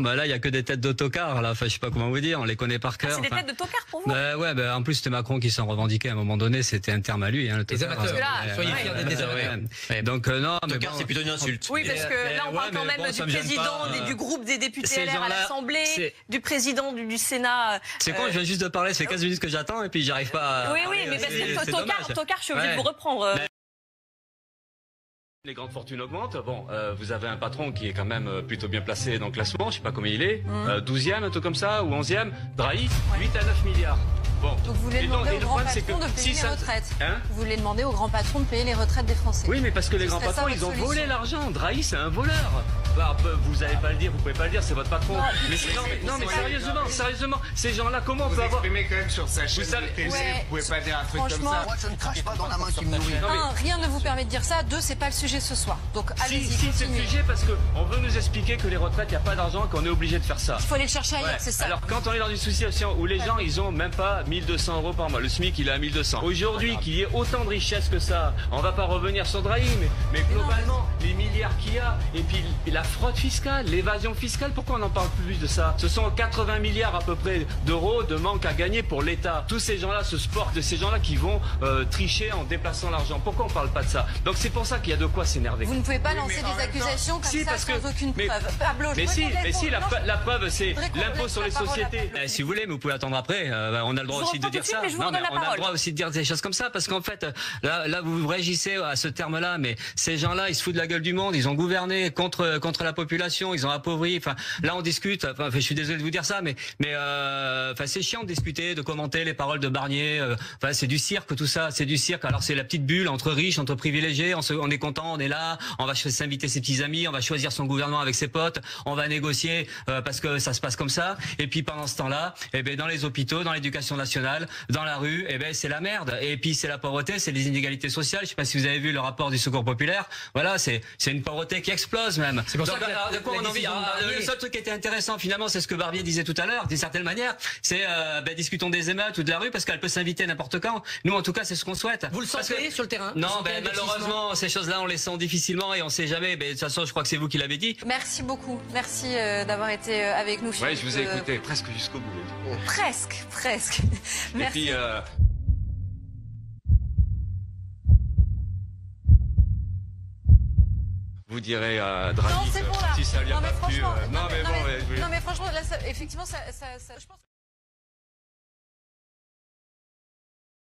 Bah là, il y a que des têtes d'autocar, là. Enfin, je sais pas comment vous dire, on les connaît par cœur. C'est des têtes de tocard pour vous? Ouais, en plus, c'était Macron qui s'en revendiquait à un moment donné, c'était un terme à lui, hein, le Les tocard. amateurs, soyez fiers des amateurs. Donc, non, mais Tocard, c'est plutôt une insulte. Oui, parce que là, on parle quand même du président, du groupe des députés LR à l'Assemblée, du président du Sénat. C'est con, je viens juste de parler, ça fait 15 minutes que j'attends, et puis j'arrive pas à... Oui, mais parce que tocard, je suis obligée de vous reprendre. Les grandes fortunes augmentent. Bon, vous avez un patron qui est quand même plutôt bien placé dans le classement, je sais pas combien il est, 12e, un truc comme ça, ou 11e, Drahi, 8 à 9 milliards. Bon. Donc vous voulez demander au grand patron de payer les retraites. Vous voulez demander au grand patron de payer les retraites des Français. Oui, mais parce que les grands patrons, ils ont volé l'argent. Drahi, c'est un voleur. Bah, vous n'allez pas le dire, vous pouvez pas le dire, c'est votre patron. Mais sérieusement, ces gens-là, comment on peut avoir... Vous exprimez quand même sur sa chaîne de télé, vous pouvez pas dire un truc comme ça. Moi, je ne crache pas dans la main qui me nourrit. Rien ne vous permet de dire ça. 2, c'est pas le sujet ce soir. Donc allez-y, Si, c'est le sujet parce qu'on veut nous expliquer que les retraites, il n'y a pas d'argent, qu'on est obligé de faire ça. Il faut aller le chercher ailleurs, c'est ça. Alors quand on est dans une situation où les gens, ils ont même pas 1200 € par mois, le SMIC, il est à 1200. Aujourd'hui, qu'il y ait autant de richesses que ça, on va pas revenir sur Drahi, mais globalement, les milliards qu'il y a, et puis la fraude fiscale, l'évasion fiscale, pourquoi on n'en parle plus de ça? Ce sont 80 milliards à peu près d'euros de manque à gagner pour l'État. Tous ces gens-là se sportent de ces gens-là qui vont tricher en déplaçant l'argent. Pourquoi on parle pas de ça? Donc c'est pour ça qu'il y a de quoi s'énerver. Vous ne pouvez pas lancer des accusations comme ça sans aucune preuve. Pablo, mais si, la preuve, c'est l'impôt sur les sociétés. Si vous voulez, mais vous pouvez attendre après. On a le droit aussi de dire ça. Non, mais on a le droit aussi de dire des choses comme ça, parce qu'en fait, là, vous réagissez à ce terme-là, mais ces gens-là, ils se foutent de la gueule du monde. Ils ont gouverné contre la population. Ils ont appauvri. Enfin, là, on discute. Enfin, je suis désolé de vous dire ça, mais c'est chiant de discuter, de commenter les paroles de Barnier. Enfin, c'est du cirque, tout ça. C'est du cirque. Alors, c'est la petite bulle entre riches, entre privilégiés. On est content, on est là. On va s'inviter ses petits amis. On va choisir son gouvernement avec ses potes. On va négocier parce que ça se passe comme ça. Et puis, pendant ce temps-là, dans les hôpitaux, dans l'éducation nationale, dans la rue, c'est la merde. Et puis, c'est la pauvreté, c'est les inégalités sociales. Je sais pas si vous avez vu le rapport du Secours populaire. Voilà, c'est une pauvreté qui explose même. C'est pour ça le seul truc qui était intéressant finalement, c'est ce que Barbier disait tout à l'heure, d'une certaine manière, c'est discutons des émeutes ou de la rue parce qu'elle peut s'inviter n'importe quand. Nous, en tout cas, c'est ce qu'on souhaite. Vous le sentez sur le terrain? Non, malheureusement, ces choses-là, on les sent difficilement et on sait jamais. De toute façon, je crois que c'est vous qui l'avez dit. Merci beaucoup. Merci d'avoir été avec nous. Oui, je vous ai écouté presque jusqu'au bout. Presque. Merci. Et puis, vous direz à Drahi si ça lui a pas plu. Non mais franchement, là, effectivement, je pense.